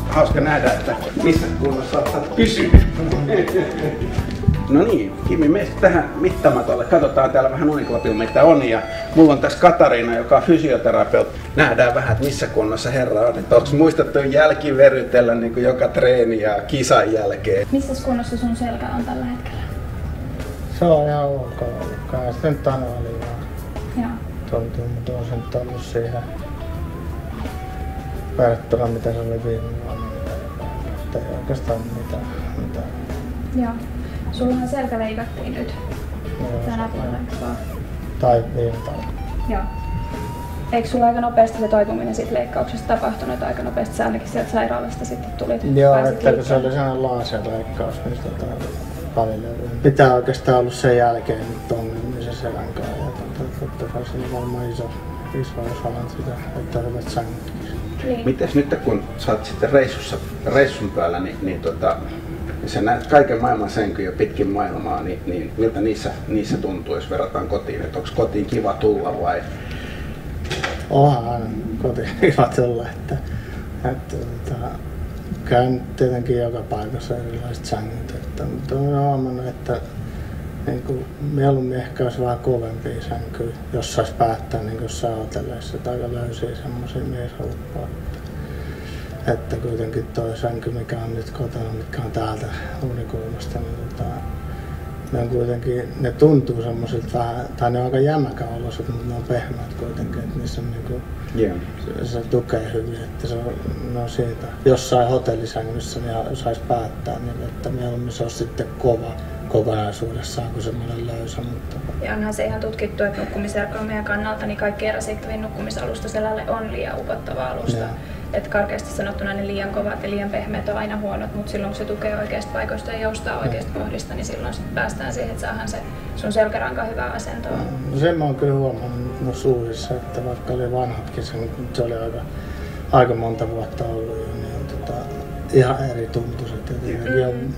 Hauska nähdä, että missä kunnossa olet pysynyt. No niin, Kimi, mene tähän mittamatolle. Katsotaan täällä vähän Uniklapilla mitä on. Ja mulla on tässä Katariina, joka on fysioterapeutti. Nähdään vähän, että missä kunnossa herra on. Onko muistettu jälkiverytellä niin kuin joka treeni ja kisan jälkeen? Missä kunnossa sun selkä on tällä hetkellä? Se on ihan ok. Kai sitten tanvali vaan tuntuu, mutta on se nyt ollut siihen verrattuna mitä se oli viime vuonna. Ei oikeastaan mitään. Joo. Sullahan selkä leikattiin nyt tänä vuonna, eikö vaan? Tai viime talvena. Joo. Eikö sulla aika nopeasti se toipuminen siitä leikkauksesta tapahtunut aika nopeasti? Sä ainakin sieltä sairaalasta sitten tulit. Joo, että kun se oli sellainen laserleikkaus, niin pitää oikeastaan ollut sen jälkeen nyt ongelmia se selänkaan. Ja totta kai se on varmaan iso osa sitä, että hyvät sängitkin. Niin. Mites nyt kun sä oot sitten reissun päällä, niin sä näet kaiken maailman sänkyjä pitkin maailmaa, niin miltä niissä tuntuu, jos verrataan kotiin? Että onko kotiin kiva tulla vai? Onhan aina kotiin kiva tulla, että käyn tietenkin joka paikassa erilaiset sängyt, mutta olen huomannut, että niin mieluummin ehkä olisi vähän kovempia sänkyjä, jos saisi päättää niin jossain hotelleissa, että aika löysiä semmoisia miesruppoja. Että kuitenkin tuo sänky, mikä on nyt kotona, mitkä on täältä Unikulmasta, niin ne on kuitenkin, ne tuntuu semmoisilta vähän, tai ne on aika jämäkäoloiset, mutta ne on pehmeät kuitenkin, että niissä on niinku, se tukee hyvin, että se on siitä. Jossain hotellisängyssä niin saisi päättää, niin että mieluummin se on sitten kova kokonaisuudessaan kuin semmoinen löysä. Mutta ja onhan se ihan tutkittu, että nukkumisergonomien kannalta niin kaikkein rasittavin nukkumisalusta selälle on liian upottava alusta. Ja. Että karkeasti sanottuna ne liian kovat ja liian pehmeät on aina huonot, mutta silloin kun se tukee oikeasta paikoista ja joustaa oikeasta kohdista, niin silloin päästään siihen, että saadaan se sun selkäranka hyvää asentoa. No sen mä oon kyllä huomannut noissa uusissa, että vaikka oli vanhatkin, se oli aika monta vuotta ollut jo, niin ihan eri tuntuiset. Tietenkin on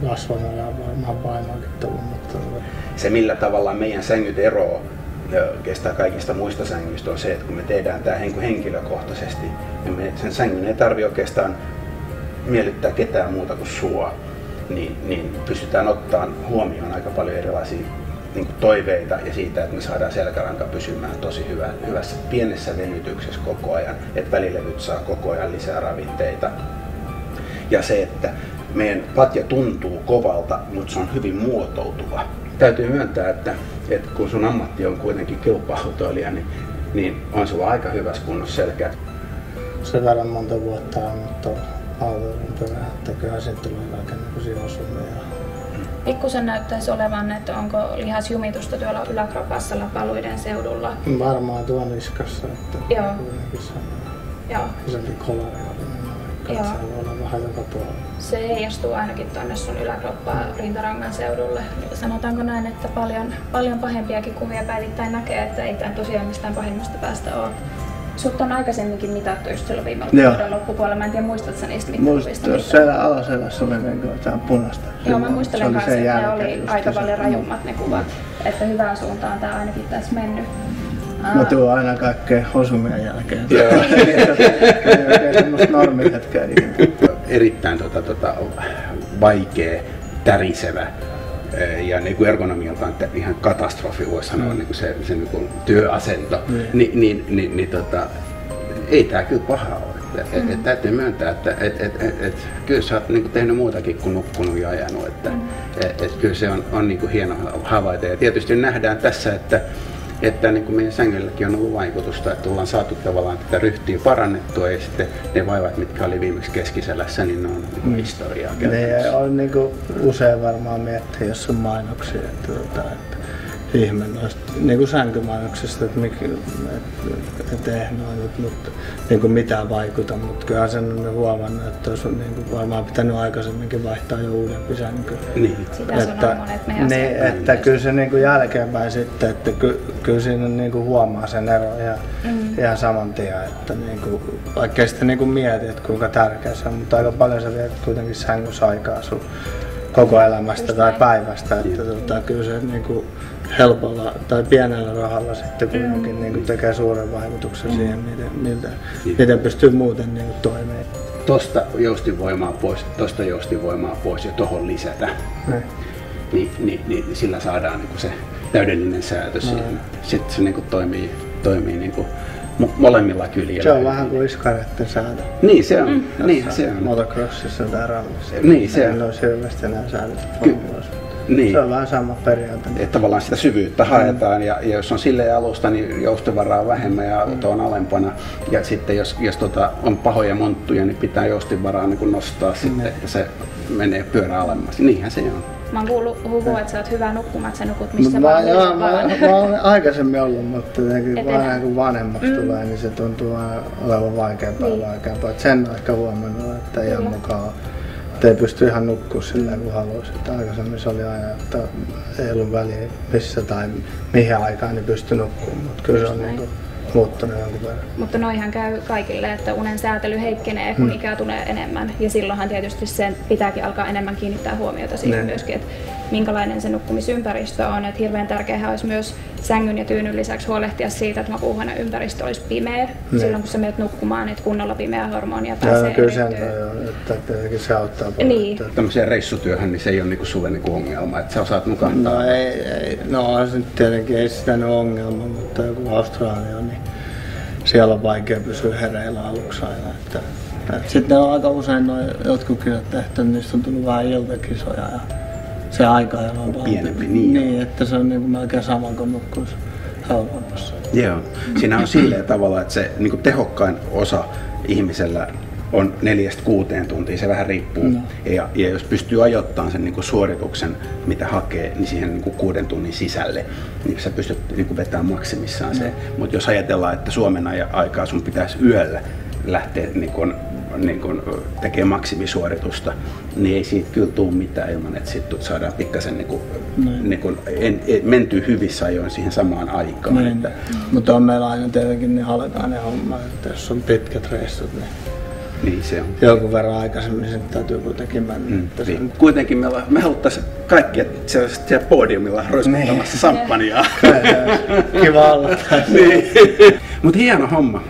kasvanut ja varmaan painoakin tullut. Mutta se millä tavalla meidän sängyt eroaa oikeastaan kaikista muista sängyistä on se, että kun me tehdään tämä henkilökohtaisesti, niin sen sängyn ei tarvitse oikeastaan miellyttää ketään muuta kuin sua, niin pystytään ottamaan huomioon aika paljon erilaisia niin kuin toiveita ja siitä, että me saadaan selkäranka pysymään tosi hyvässä pienessä venytyksessä koko ajan, että välilevyt saa koko ajan lisää ravinteita. Ja se, että meidän patja tuntuu kovalta, mutta se on hyvin muotoutuva. Täytyy myöntää, että kun sun ammatti on kuitenkin kilpa-autoilija, niin on sulla aika hyvässä kunnossa selkä. Sen verran monta vuotta on nyt autoilun perään, että kyllä siitä tulee kaikennäköisiä osumia. Pikkusen näyttäisi olevan, että onko lihasjumitusta tuolla yläkropassa lapaluiden seudulla? Varmaan tuo niskassa, että kuitenkin se isompi kolari oli. Se voi olla vähän joka puolella. Se heijastuu ainakin tuonne sun yläkroppaan rintarangan seudulle. Sanotaanko näin, että paljon pahempiakin kuvia päivittäin näkee, että ei tämä tosiaan mistään pahimmasta päästä ole. Sut on aikaisemminkin mitattu just silloin viime vuoden loppupuolella. Mä en tiedä, muistatko niistä mittaukuvista? Muistan, alaselässä oli jotain punaista. Joo, mä muistelen kanssa, että ne oli aika paljon rajummat ne kuvat. Että hyvään suuntaan tää ainakin tässä mennyt. Mä tuun aina kaikkea osumien jälkeen. Joo. Ei oikein semmoista normihetkeä. Erittäin vaikea, tärisevä ja niin kuin ergonomialtaan ihan katastrofi voisi sanoa niin kuin se niin kuin työasento. Ei tää kyllä paha ole. Täytyy myöntää, että kyllä sä oot niin kuin tehnyt muutakin kuin nukkunut ja ajanut. Että kyllä se on niin kuin hieno havaita. Ja tietysti nähdään tässä, että niin kuin meidän sängylläkin on ollut vaikutusta, että ollaan saatu tavallaan tätä ryhtiä parannettua ja sitten ne vaivat, mitkä oli viimeksi keskiselässä, niin ne on niin kuin historiaa käytännössä. Ne on niin kuin usein varmaan miettiä, jos on mainoksia, että ihme noista niin kuin sänkymainoksista, että eihän noin nyt niin kuin mitään vaikuta, mutta kyllähän sen on huomannut, että olisi niin kuin varmaan pitänyt aikaisemminkin vaihtaa jo uudempi sänky. Niin. Sitä sanoo monet meidän niin, että kyllä se niin kuin jälkeenpäin sitten, että kyllä siinä niin kuin huomaa sen ero ihan saman tien, että niin kuin, vaikka ei sitä niin kuin mieti, että kuinka tärkeä se on, mutta aika paljon sä viet kuitenkin sängyssä aikaa sun koko elämästä tai päivästä, että kyllä se niin kuin helpolla tai pienellä rahalla sitten kuitenkin niin kuin tekee suuren vaikutuksen siihen, miten pystyy muuten niin kuin toimimaan. Tosta joustinvoimaa pois ja tohon lisätä. Niin sillä saadaan niin kuin se täydellinen säätö siihen. Sitten se niin kuin toimii niin kuin molemmilla kyljillä. Se on vähän kuin iskareiden säätö. Niin se on. Niin se on. Motocrossissa tai rallissa. Niin se on. En olisi hirveästi enää säädöt. Niin. Se on vähän sama periaate. Että tavallaan sitä syvyyttä haetaan ja jos on silleen alusta, niin joustovaraa on vähemmän ja auto on alempana. Ja sitten jos on pahoja monttuja, niin pitää joustinvaraa niin kuin nostaa sitten, että se menee pyörä alemmas. Niinhän se on. Mä oon kuullut huhua, että sä oot hyvä nukkumaan, että sä nukut missä mä oon aikaisemmin ollut, mutta vaan kun vanhemmaksi tulee, niin se tuntuu aina olevan vaikeampaa. Et sen on ehkä huomannut, että ihan mukaan ei pysty ihan nukkua sillä kun haluaisi. Aikaisemmin se oli aina, että ei ollut väliä missä tai mihin aikaan niin pystyi nukkumaan, mutta kyllä se on niin kuin muuttunut jonkun verran. Mutta noihan käy kaikille, että unen säätely heikkenee, kun ikää tulee enemmän. Ja silloinhan tietysti sen pitääkin alkaa enemmän kiinnittää huomiota siihen myöskin, että minkälainen se nukkumisympäristö on. Että hirveän tärkeää olisi myös sängyn ja tyynyn lisäksi huolehtia siitä, että makuuhuoneen ympäristö olisi pimeä. Silloin kun sä menet nukkumaan, että kunnolla pimeä hormonia pääsee kyllä sen että tietenkin se auttaa paljon. Niin. Tämmöiseen reissutyöhön, niin se ei ole niinku sulle niinku ongelma, että sä osaat nukahtaa. No ei. No se nyt tietenkin ei sitä ole ongelma, mutta joku Australia, niin siellä on vaikea pysyä hereillä aluksi aina. Sitten on aika usein jotkut kisat tehty, niistä on tullut vähän iltakisoja ja se aika on pienempi, niin, että se on niin melkein sama kuin nukkuisi Euroopassa. Joo, siinä on silleen tavalla, että se niin kuin tehokkain osa ihmisellä on 4-6 tuntia, se vähän riippuu. Ja jos pystyy ajoittamaan sen niin kuin suorituksen, mitä hakee, niin siihen niin kuin 6 tunnin sisälle, niin sä pystyt niin kuin vetämään maksimissaan se. Mutta jos ajatellaan, että Suomen aikaa sun pitäisi yöllä lähteä niin kun tekee maksimisuoritusta, niin ei siitä kyllä tule mitään ilman, että sitten saadaan pikkasen mentyä hyvissä ajoin siihen samaan aikaan. Mutta on meillä aina tietenkin niin halkainen homma, että jos on pitkät reissut, niin se on. Jonkun verran aikaisemmin sen täytyy kuitenkin mennä. Kuitenkin me haluttaisiin kaikki, että se olisi siellä podiumilla roiskuttamassa samppaniaa. Kiva olla. Mutta hieno homma.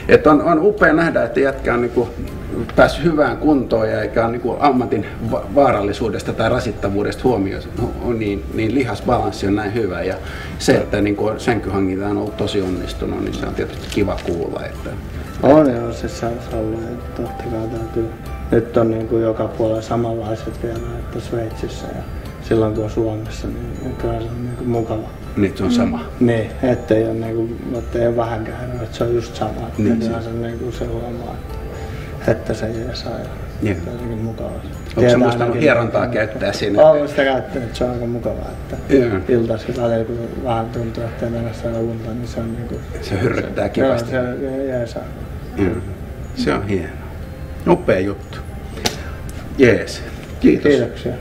Että on upea nähdä, että jätkä on niinku päässyt hyvään kuntoon ja eikä ole niinku ammatin vaarallisuudesta tai rasittavuudesta huomioon, niin lihasbalanssi on näin hyvä. Ja se, että niinku sänkyhankinta on ollut tosi onnistunut, niin se on tietysti kiva kuulla. Että on joo, se saisi olla. Totta kai täytyy. Nyt on niinku joka puolella samanlaiset vielä, että Sveitsissä ja silloin kun on Suomessa, niin kyllä se on niinku mukava. Nyt on sama. Niin, ettei ole vähänkään eroa, että se on just sama. Niin, se huomaa, että se jeesaa ja jotenkin mukavaa. Onko sä muistanut hierontaa käyttää siinä? Olen sitä käyttänyt, että se on aika mukavaa. Että iltaisin välillä, kun vähän tuntuu, että ei mennä saada unta, niin se on niinku... Se hyrryttää kivasti. Se jeesaa. Se on hieno. Nopea juttu. Jees. Kiitos. Kiitoksia.